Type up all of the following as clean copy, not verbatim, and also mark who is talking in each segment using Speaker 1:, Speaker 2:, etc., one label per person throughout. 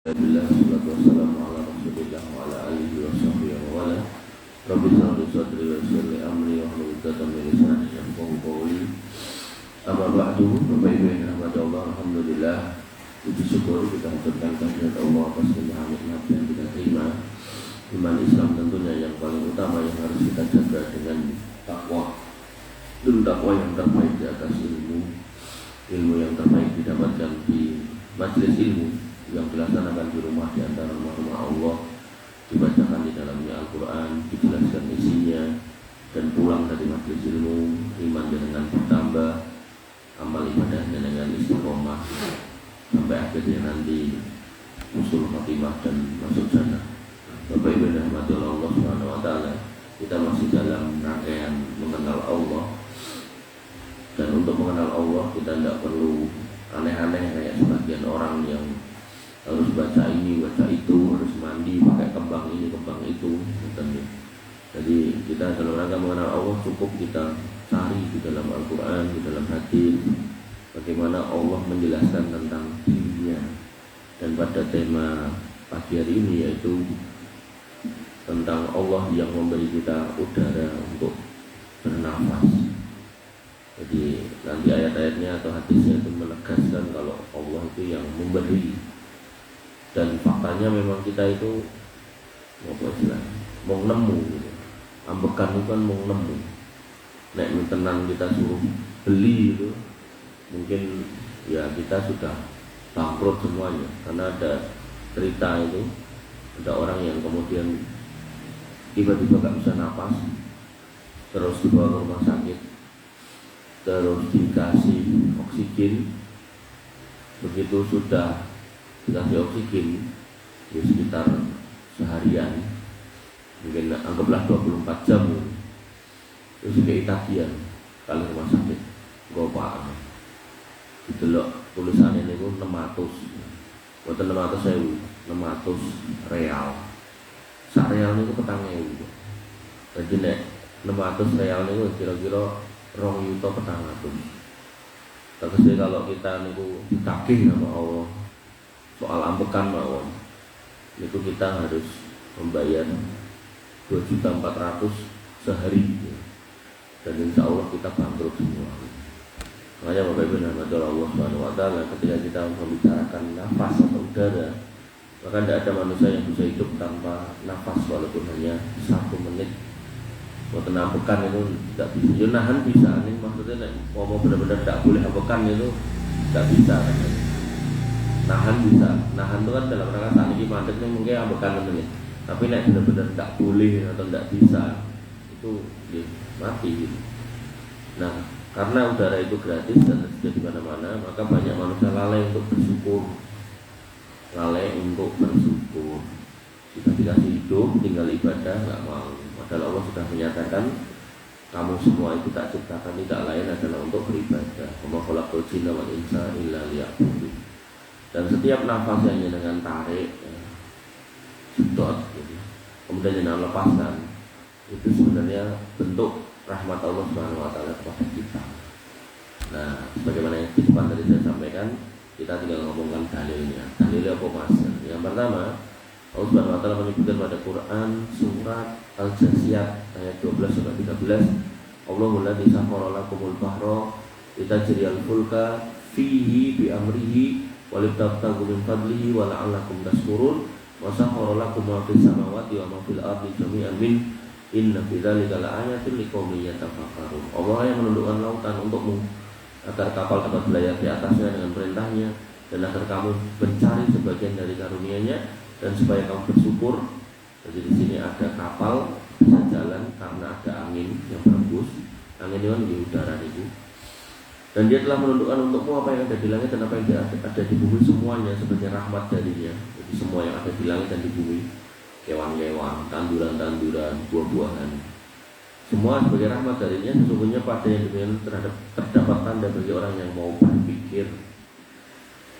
Speaker 1: Alhamdulillah, salatu wassalamu ala rasulillah wa ala alihi wa sahbihi wa wala. Rabbi shrah li sadri wa yassir li amri wahlul 'uqdatam min lisani yafqahu qawli. Amma ba'du, Bapak Ibu yang dirahmati Allah, alhamdulillah, puji syukur kita haturkan kehadirat Allah atas limpahan nikmat yang kita terima. Iman Islam tentunya yang paling utama yang harus kita jaga dengan takwa. Dan takwa yang terbaik di atas ilmu yang terbaik didapatkan di majelis ilmu yang dilaksanakan di rumah, di antara rumah-rumah Allah, dibacakan di dalamnya Al-Quran, dijelaskan isinya, dan pulang dari majelis ilmu, iman dengan bertambah, amal ibadahnya dengan istiqomah, sampai akhirnya nanti usul khatimah dan masuk jannah. Bapak Ibu yang dirahmati Allah Subhanahu wa Ta'ala, kita masih dalam rangkaian mengenal Allah. Dan untuk mengenal Allah kita tidak perlu aneh-aneh kayak sebagian orang yang harus baca ini, baca itu, harus mandi pakai kembang ini, kembang itu. Jadi kita dalam rangka mengenal Allah cukup kita cari di dalam Al-Quran, di dalam hadis, bagaimana Allah menjelaskan tentang dirinya. Dan pada tema pagi hari ini yaitu tentang Allah yang memberi kita udara untuk bernafas. Jadi nanti ayat-ayatnya atau hadisnya itu menegaskan kalau Allah itu yang memberi. Dan faktanya memang kita itu mau nemu gitu. Ambekan itu kan mau nemu. Nek tenan kita suruh beli itu, mungkin ya kita sudah bangkrut semuanya. Karena ada cerita itu, ada orang yang kemudian tiba-tiba gak bisa napas, terus dibawa ke rumah sakit, terus dikasih oksigen. Begitu sudah dikasih oksigen ya sekitar seharian, mungkin anggaplah 24 jam, terus kayak tagihan kali rumah sakit gopak didelok tulisannya itu 600, bukan 600 real. Sak real itu petangnya itu. Jadi nek 600 real itu kira-kira 2 juta petang atus. Terus kalau kita niku ditagih sama Allah soal ambekan mawon, itu kita harus membayar 2.400.000 sehari, dan insya Allah kita bangkrut semua. Makanya Bapak Ibu yang dirahmati Allah Subhanahu wa Ta'ala, ketika kita membicarakan nafas atau udara, maka tidak ada manusia yang bisa hidup tanpa nafas walaupun hanya 1 menit. Mau ambekan itu tidak bisa. Ya nahan bisa, ini maksudnya mau benar-benar tidak boleh ambekan itu tidak bisa kan? Nahan bisa, nahan itu kan dalam rangka saat ini mandek ini mungkin ambekan namanya. Tapi nek benar-benar tidak boleh atau tidak bisa, itu ya, mati. Nah, karena udara itu gratis dan tersedia di mana-mana, maka banyak manusia lalai untuk bersyukur. Kita dikasih hidup, tinggal ibadah nggak mau. Padahal Allah sudah menyatakan kamu semua itu tak ciptakan tidak lain adalah untuk beribadah. Wa ma khalaqtul jinna wal insa illa liya'budun. Dan setiap nafas yang dengan tarik, sedot, gitu, kemudian dengan lepaskan, itu sebenarnya bentuk rahmat Allah Subhanahu wa Ta'ala kepada kita. Nah, sebagaimana yang tadi saya sampaikan, kita tinggal ngomongkan dalilnya. Dalilnya apa mas? Yang pertama, Allah Subhanahu wa Ta'ala menyebutkan pada Quran surat Al-Jasiyat ayat 12-13, Allahul ladzi sakhkhara lakumul bahra litajriyal fulka fihi bi amrihi walibtaghu min fadlihi wa la'allakum tashkurun wa sakhkhara lakum ma fis samawati wa ma fil ardi jami'an min inna fi dzalika laayatin liqaumin yatafakkarun. Allah yang menundukkan lautan untukmu agar kapal dapat berlayar di atasnya dengan perintahnya, dan agar kamu mencari sebagian dari karunia-Nya, dan supaya kamu bersyukur. Jadi di sini ada kapal bisa jalan karena ada angin yang berembus. Angin itu kan di udara itu. Dan Dia telah menundukkan untukmu apa yang ada di langit dan apa yang ada di bumi semuanya sebagai rahmat darinya. Jadi semua yang ada di langit dan di bumi, kewan-kewan, tanduran-tanduran, buah-buahan, semua sebagai rahmat darinya. Sesungguhnya pada yang demikian terdapat tanda bagi orang yang mau berpikir.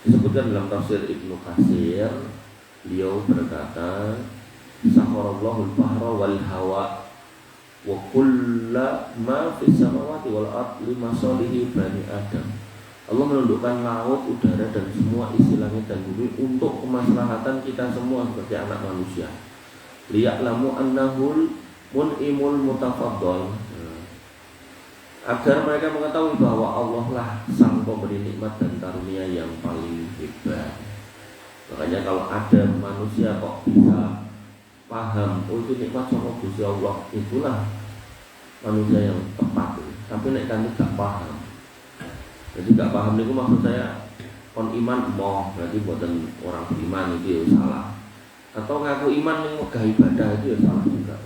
Speaker 1: Disebutkan dalam tafsir Ibnu Katsir, beliau berkata, sakharallahul bahra wal hawa wa kulla ma fis samawati wal ardi limasalihi bani adam. Allah menundukkan laut, udara dan semua isi langit dan bumi untuk kemaslahatan kita semua seperti anak manusia. Liya'lamu annahul mun'imul mutafaddal. Agar mereka mengetahui bahwa Allah lah sang pemberi nikmat dan karunia yang paling hebat. Makanya kalau ada manusia kok bisa paham, oh itu nikmat sama Gusti Allah, itulah manusia yang tepat. Tapi nek kan gak paham. Jadi gak paham itu maksud saya kon iman moh, berarti buatan orang beriman itu ya salah. Atau ngaku iman yang megah ibadah itu ya salah juga.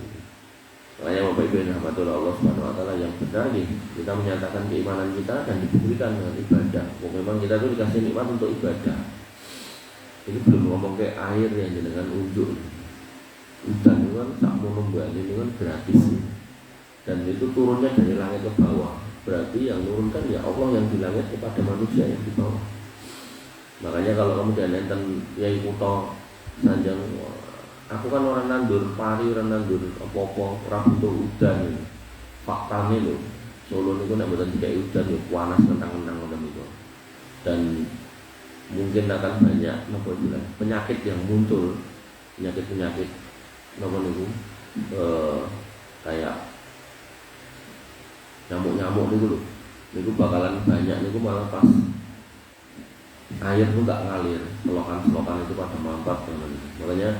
Speaker 1: Makanya Bapak Ibu yang rahmatullah Allah Subhanahu wa taala yang benar nih, kita menyatakan keimanan kita dan dibuktikan dengan ibadah. Memang kita tuh dikasih nikmat untuk ibadah. Ini belum ngomong kayak air yang dengan unjuk. Hujan itu kan tak mau membalik itu kan gratis. Dan itu turunnya dari langit ke bawah. Berarti yang turunkan ya Allah yang di langit kepada manusia yang di bawah. Makanya kalau kemudian enten Yai Kuto Sanjang, aku kan orang nandur pari, orang nandur apa-apa, orang butuh udan. Faktanya loh, Solo itu nek mboten dikai udan ya panas nentang-nentang ngoten itu. Dan mungkin akan banyak penyakit yang muncul, penyakit napa niku kayak nyamuk-nyamuk niku lho. Niku bakalan banyak niku malah pas air itu enggak ngalir, selokan itu pada mampet teman-teman. Makanya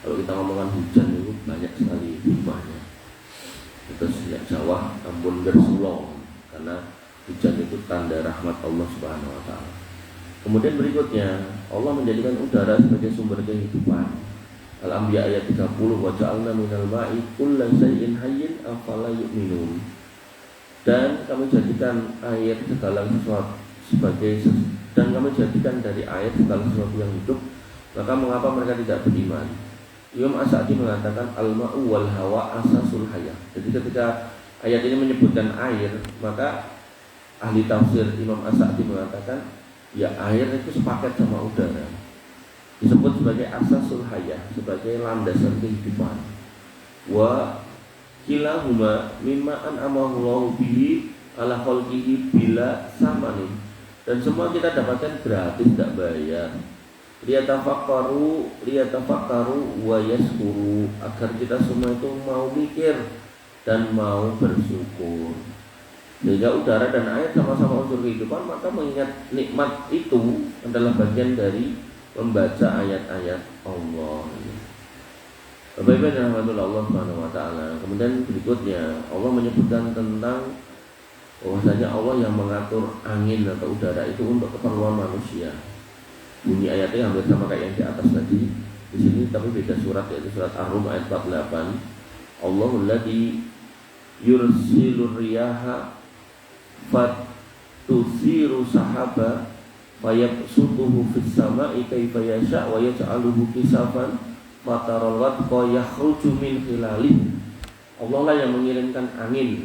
Speaker 1: kalau kita ngomongkan hujan itu banyak sekali hikmahnya. Terus ya Jawa ampun gersulong, karena hujan itu tanda rahmat Allah Subhanahu wa taala. Kemudian berikutnya, Allah menjadikan udara sebagai sumber kehidupan. Al-Anbiya ayat 30, wa ja'alna minal ma'i kullan shay'in hayyin afala yu'minun. Dan kami jadikan air segala sesuatu sebagai dan kami jadikan dari air segala sesuatu yang hidup, maka mengapa mereka tidak beriman? Imam As-Sa'di mengatakan al-ma'u wal hawa asasul hayah. Jadi ketika ayat ini menyebutkan air, maka ahli tafsir Imam As-Sa'di mengatakan ya air itu sepaket sama udara, disebut sebagai asasul hayah, sebagai landasan kehidupan. Wa kilahuma mimma an'amahu bihi ala khalqihi bila samanin. Dan semua kita dapatkan gratis, tidak bayar. Liyatafakkaru wa yashkuru, agar kita semua itu mau mikir dan mau bersyukur. Sehingga udara dan air sama-sama unsur kehidupan, maka mengingat nikmat itu adalah bagian dari membaca ayat-ayat Allah. Bapak-bapak yang rahmatullah Allah Subhanahu wa taala. Kemudian berikutnya Allah menyebutkan tentang bahwasanya Allah yang mengatur angin atau udara itu untuk keperluan manusia. Bunyi ayatnya hampir sama kayak yang di atas tadi. Di sini tapi beda surat, yaitu surat Ar-Rum ayat 48. Allahul ladzi yursilur riyaha fatusiru sahaba fayabsutuhu fis sama'i kaifa yasha wa yaj'aluhu kisafan fataral wadqa yakhruju min khilalihi. Allah lah yang mengirimkan angin.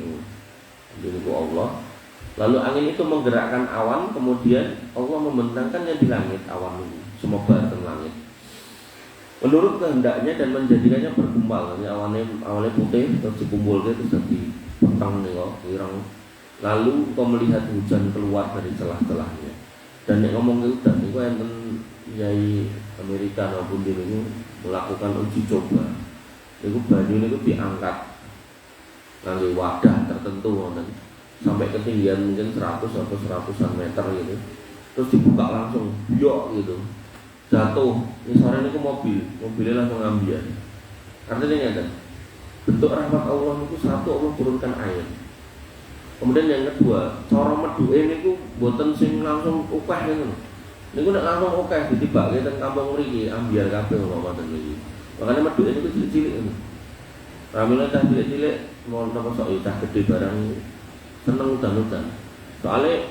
Speaker 1: Jadi itu Allah. Lalu angin itu menggerakkan awan, kemudian Allah membentangkannya di langit awan ini, semoga ke langit. Menurut kehendaknya dan menjadikannya bergumpal. Ini awalnya putih, terus dikumpulkan, terus jadi petang nih kok, irang. Lalu kau melihat hujan keluar dari celah-celahnya. Dan yang ngomong hujan, itu yang Yai Amerika maupun di ini melakukan uji coba. Itu banyu itu diangkat melalui wadah tertentu, sampai ketinggian mungkin 100 atau 100-an meter gitu. Terus dibuka langsung, biok gitu. Jatuh, ini sore ini ke mobilnya langsung ambil. Artinya ini ada bentuk rahmat Allah itu satu, Allah turunkan air. Kemudian yang kedua, cara meduke niku mboten sing langsung ukeh ngono. Niku nek langsung ukeh ditibake teng kampung mriki ambiar kabeh ngoten iki. Makane meduke niku cilik-cilik ngono. Ramile cah cilik-cilik mau napa sok cah gede barang seneng udan-udan. Soale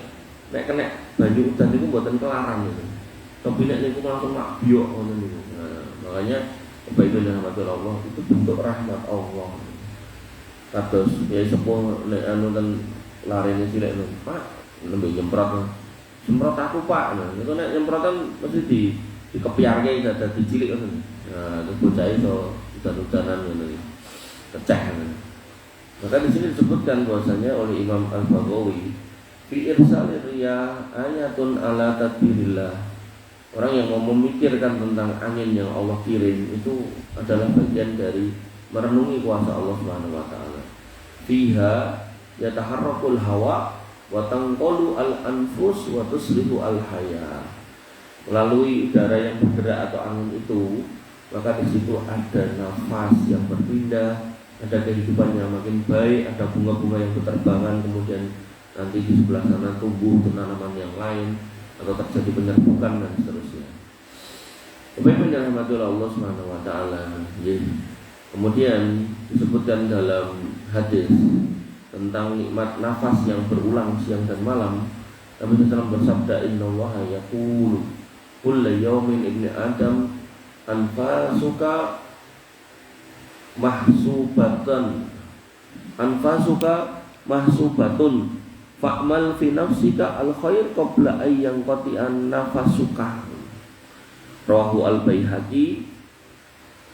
Speaker 1: nek kena banyu udan niku mboten kelaran gitu. Tapi nek niku langsung mak biok ngono niku. Nah, makanya kebaikan rahmatullah itu bentuk rahmat Allah. Kados ya sepuh nek anu ten larene cilik lho, Pak, nembe nyemprot. Semprot aku, Pak. Nah, niku nek nyemprotan mesti dikepiarke dadi cilik ngono. Nah, itu bocah iso udan-udanan ngono iki. Keceh. Maka di sini disebutkan bahwasanya oleh Imam Al-Baghawi Fi irsalir riyah ayatun ala tadbirillah. Orang yang mau memikirkan tentang angin yang Allah kirim itu adalah bagian dari merenungi kuasa Allah Subhanahu wa taala. Fiha yataharrakul hawa wa tanqulu al anfus wa tuslihu al haya. Melalui udara yang bergerak atau angin itu, maka di situ ada nafas yang berpindah, ada kehidupan yang makin baik, ada bunga-bunga yang berterbangan, kemudian nanti di sebelah sana tumbuh tanaman yang lain atau terjadi penyerbukan dan seterusnya. Kemudian rahmatullah Allah Subhanahu wa taala. Kemudian disebutkan dalam hadis tentang nikmat nafas yang berulang siang dan malam. Nabi SAW bersabda, innallaha yaqulu kullu yawmin ibni adam anfasuka mahsubatun fa'mal fi nafsika al khair qabla ayyang qati'an nafasuka. Rawahu al-Baihaqi,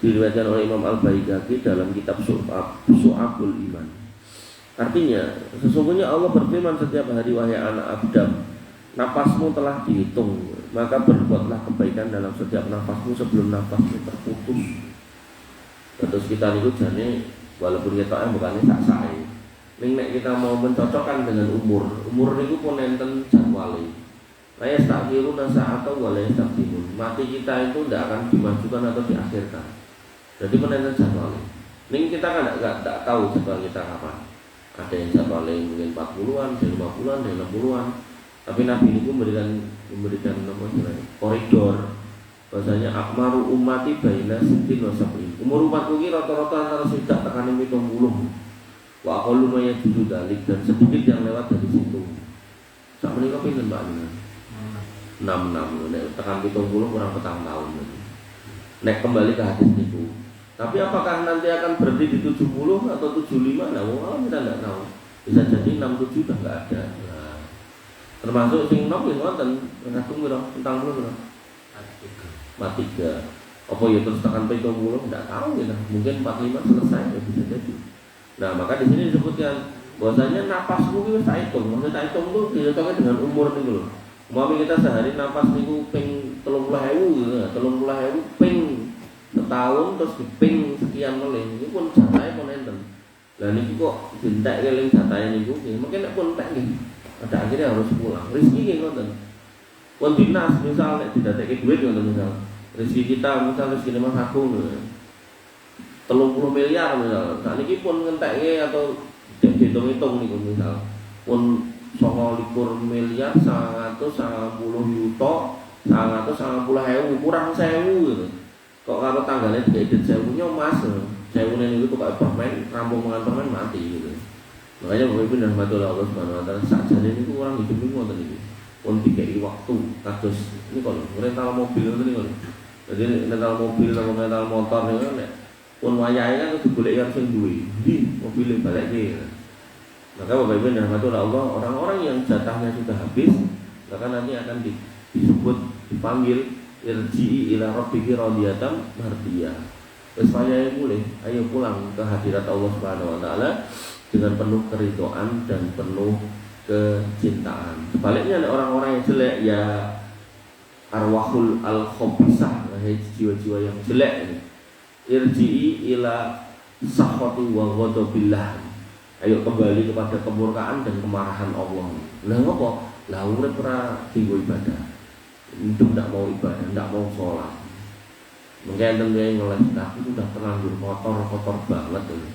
Speaker 1: diriwayatkan oleh Imam al-Baihaqi dalam kitab Syu'abul Iman. Artinya, sesungguhnya Allah berfirman setiap hari, wahai anak Adam, napasmu telah dihitung, maka berbuatlah kebaikan dalam setiap napasmu sebelum napasmu terputus. Terus kita niku jane walaupun kita bukannya sak-sae. Ning nek kita mau mencocokkan dengan umur niku pun enten jadwale. La yastakbiruna sa'ata wa la yastakdimun. Mati kita itu tidak akan dimajukan atau diakhirkan. Jadi pun enten jadwale. Ning kita kan enggak tahu jadwal kita kapan. Ada yang jadwalnya mungkin 40-an, ada 50-an, ada 60-an. Tapi Nabi ini memberikan koridor. Bahasanya akmaru ummati baina sittin wa sab'in. Umur umatku ini rata-rata antara sekitar tekanan 70. Wa aqallu ma yajuzu dalik, dan sedikit yang lewat dari situ. Sak menika pinten Pak Minan? 66. Nek tekan 70 kurang petang tahun. Nek kembali ke hadis itu. Tapi apakah nanti akan berhenti di 70 atau 75? Nah, kita tidak tahu. Bisa jadi 67 sudah nggak ada. Nah, termasuk sing nom yang ngoten, ngatung piro? Tentang piro? Mati tiga. Apa ya terus tekan 70? Tidak tahu kita. Mungkin 45 selesai ya bisa jadi. Nah, maka di sini disebutkan bahwasanya napasmu itu tak hitung. Maksudnya tak hitung itu dihitungnya dengan umur nih loh. Umpama kita sehari napas niku ping 30.000 gitu. 30.000 ping setahun terus diping sekian melih ini pun jatahe pun enten. Lah niki kok dintek keling jatahe niku nggih mungkin nek pun entek nggih. Pada akhirnya harus pulang. Rezeki nggih ngoten. Pun dinas misal nek didadekke duit ngoten misal. Rezeki kita misal rezeki Mas Agung 30 miliar misal. Nah niki pun ngentekke atau dihitung-hitung niku misal. Pun 29 miliar 190 juta 190.000 kurang 1.000 gitu. Kok kalau tanggalnya diedit sewunya mas, sewunya itu tuh kayak permen, rampung makan permen mati gitu. Makanya Bapak Ibu dan Rahmatullah Allah Subhanahu wa taala sakjane niku orang hidup niku ngoten iki. Pun dikeki waktu kados ini kalau rental mobil ngoten niku. Jadi rental mobil atau rental motor niku nek pun wayahe kan kudu golek sing duwe. Ndi mobile balekke. Maka Bapak Ibu dan Rahmatullah Allah, orang-orang yang jatahnya sudah habis, maka nanti akan disebut dipanggil irji'i ila rabbiki radiyatan mardiyah. Wis wayahe mulih, ayo pulang ke hadirat Allah Subhanahu wa taala dengan penuh keridhaan dan penuh kecintaan. Sebaliknya orang-orang yang jelek ya arwahul al-khabisah, jiwa-jiwa yang jelek ini. Irji'i ila sakhati wa ghadabillah. Ayo kembali kepada kemurkaan dan kemarahan Allah. Lah ngopo? Lah urip ora dienggo ibadah. Hidup tidak mau ibadah, tidak mau sholat. Mungkin tentunya yang ngeles kaki sudah terlanjur kotor banget ini.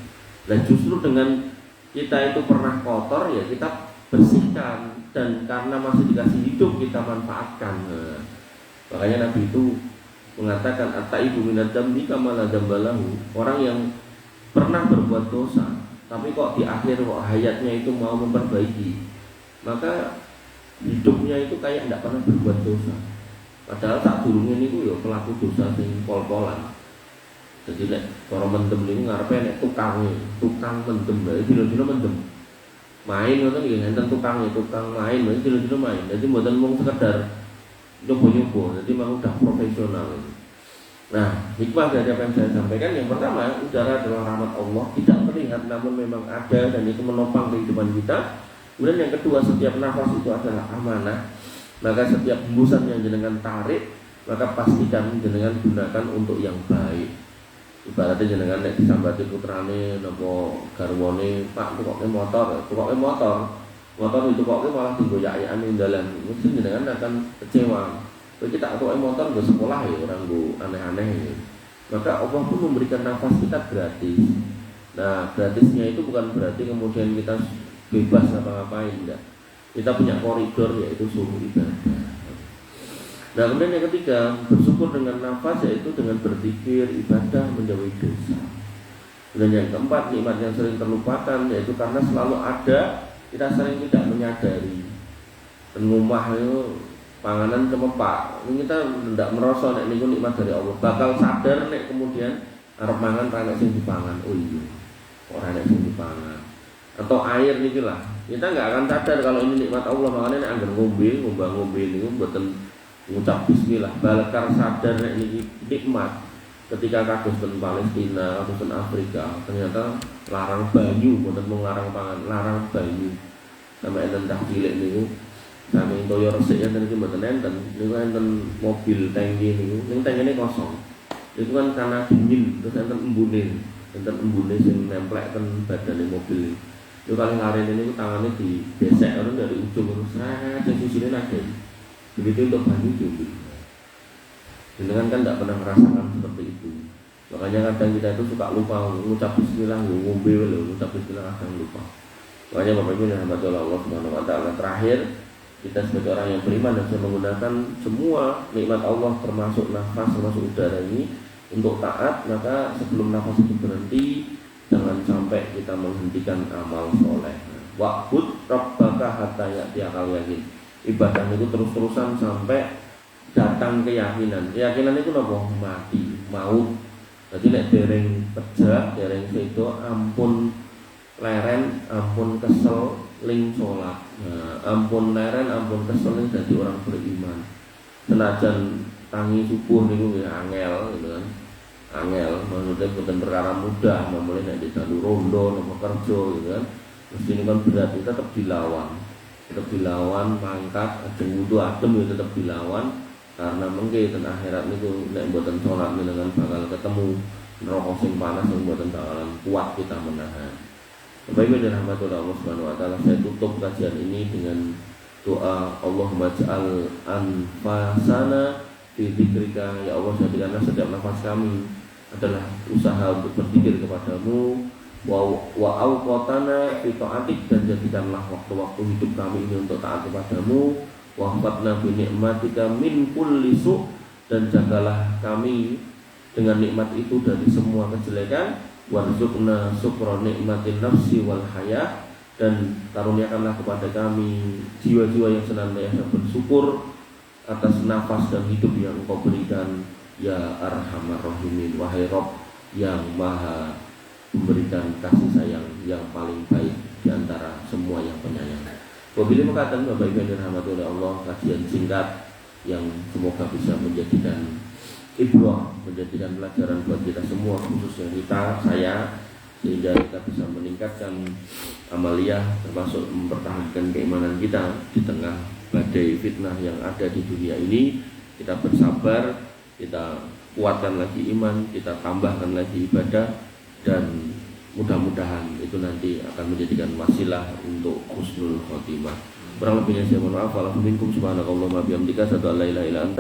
Speaker 1: Dan justru dengan kita itu pernah kotor ya kita bersihkan, dan karena masih dikasih hidup kita manfaatkan. Nah, makanya Nabi itu mengatakan at-taibu minad dambi kama la dambalahu. Orang yang pernah berbuat dosa tapi kok di akhir hayatnya itu mau memperbaiki, maka hidupnya itu kayak tidak pernah berbuat dosa. Padahal tak durungnya niku ya pelaku dosa sing pol-polan. Jadi nek cara mendem niku ngarepe nek tukang mendem bae dina-dina mendem. Main ngoten nggih enten tukang main bae dina-dina main. Jadi mboten mung sekedar nyoba-nyoba, jadi memang udah profesional. Nah, hikmah dari apa yang saya sampaikan yang pertama, udara adalah rahmat Allah, tidak terlihat namun memang ada dan itu menopang kehidupan kita. Kemudian yang kedua, setiap nafas itu adalah amanah. Maka setiap hembusan yang jenengan tarik, maka pastikan jenengan gunakan untuk yang baik. Ibaratnya jenengan nek disambati putrane napa garwane, Pak tukoke motor itu kok malah digoyak-goyakan ning dalan. Mesti jenengan akan kecewa. Kowe kita tukoke motor nggo sekolah ya, orang nggo aneh-aneh ya. Maka Allah pun memberikan nafas kita gratis. Nah, gratisnya itu bukan berarti kemudian kita bebas apa-apain, enggak. Kita punya koridor, yaitu suruh ibadah. Nah, kemudian yang ketiga, bersyukur dengan nafas, yaitu dengan berzikir, ibadah, menjauhi dosa. Dan yang keempat, nikmat yang sering terlupakan, yaitu karena selalu ada, kita sering tidak menyadari. Rumah itu panganan cemepak, ini kita tidak merasa nek niku nikmat dari Allah. Bakal sadar nek kemudian arep mangan ra nek sing dipangan. Oh iya, ora nek sing dipangan. Atau air niki lah. Kita nggak akan sadar kalau ini nikmat Allah. Makanya nek anggar ngombe niku mboten ngucap bismillah. Balekar sadar nek niki nikmat. Ketika kados ten Palestina, kados ten Afrika, ternyata larang banyu, mboten mung larang pangan, larang banyu. Sampai enten cah cilik niku sami toyo resik enten iki mboten enten. Niku enten mobil tangki niku, ning tangkine kosong. Itu kan karena dingin, terus enten embune sing nemplek ten badane mobil. Itu kali ngarene niku tangane dibesek dari ujung terus sing sisine nade. Begitu untuk banyu juga. Dengan kan tidak pernah merasakan seperti itu. Makanya kadang kita itu suka lupa mengucap bismillah, ngombe lho, mengucap bismillah kadang lupa. Makanya Bapak Ibu yang dirahmati oleh Allah Subhanahu wa taala, terakhir kita sebagai orang yang beriman harus menggunakan semua nikmat Allah termasuk nafas, termasuk udara ini untuk taat. Maka sebelum nafas itu berhenti, jangan sampai kita menghentikan amal soleh. Wa'bud rabbaka hatta ya'tiyakal yakin. Ibadah itu terus-terusan sampai datang keyakinan. Keyakinan itu napa? Mati, maut. Jadi nek dereng pejah, dereng sedo, ampun leren, ampun kesel ling salat. Nah, ampun leren, ampun kesel ling dadi orang beriman. Senajan tangi subuh niku nggih angel gitu kan. Angel maksudnya bukan perkara mudah, memulai nek di jalur rondo napa kerja gitu kan. Mesti ini kan berat, kita tetap dilawan pangkat, ajeng wudu adem ya tetap dilawan. Karena mengke ten akhirat niku nek mboten salat dengan bakal ketemu neraka sing panas sing mboten bakalan kuat kita menahan. Bapak Ibu dirahmati Allah Subhanahu wa taala, saya tutup kajian ini dengan doa Allahumma ja'al anfasana fi dzikrika. Ya Allah, jadikanlah setiap nafas kami adalah usaha untuk berzikir kepadamu, wa awqatana fi ta'atik, dan jadikanlah waktu-waktu hidup kami ini untuk taat kepadamu. Wahfatna bi ni'matika min kulli su', dan jagalah kami dengan nikmat itu dari semua kejelekan. Warzuqna syukra nikmatin nafsi wal haya, dan karuniakanlah kepada kami jiwa-jiwa yang senantiasa bersyukur atas nafas dan hidup yang Engkau berikan, ya Arhamar Rahimin. Wahai Rabb yang maha memberikan kasih sayang yang paling baik di antara semua yang penyayang. Wabillahi mengatakan Bapak Ibu yang dirahmati oleh Allah, kajian singkat yang semoga bisa menjadikan ibrah, menjadikan pelajaran buat kita semua, khususnya saya, sehingga kita bisa meningkatkan amaliyah, termasuk mempertahankan keimanan kita di tengah badai fitnah yang ada di dunia ini. Kita bersabar, kita kuatkan lagi iman, kita tambahkan lagi ibadah, dan mudah-mudahan itu nanti akan menjadikan wasilah untuk husnul khotimah. Kurang lebihnya saya mohon maaf. Wa'alaikumsalam warahmatullahi wabarakatuh. Subhanakallahumma bihamdika asyhadu an la ilaha illa anta